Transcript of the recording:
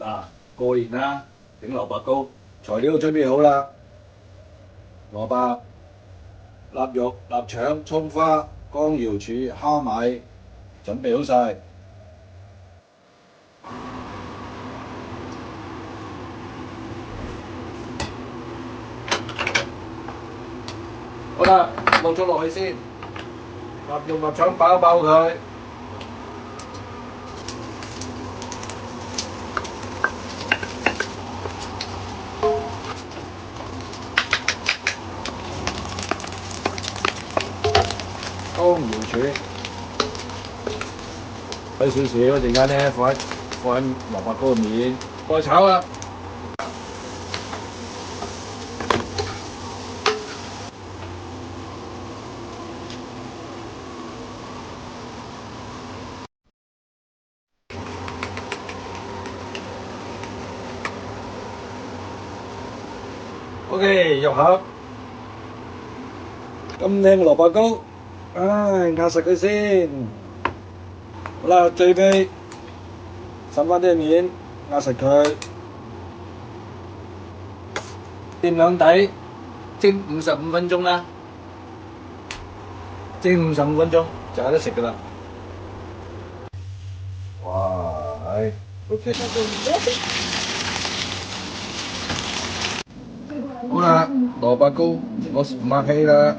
嗱，過年啦，整蘿蔔糕，材料準備好啦，蘿蔔、臘肉、臘腸、葱花、乾瑤柱、蝦米，準備好晒。好啦，落咗落去先，臘肉、臘腸爆一爆佢。乾瑤柱，睇少少，一陣間咧放喺蘿蔔糕入面，開炒啦。OK，入盒。咁靚嘅蘿蔔糕，壓實佢先。好啦，最尾揼翻啲面，壓實佢。掂兩底，蒸55分鐘啦。蒸55分鐘就有得食噶啦。哇，OK。好啦，蘿蔔糕我抹起啦。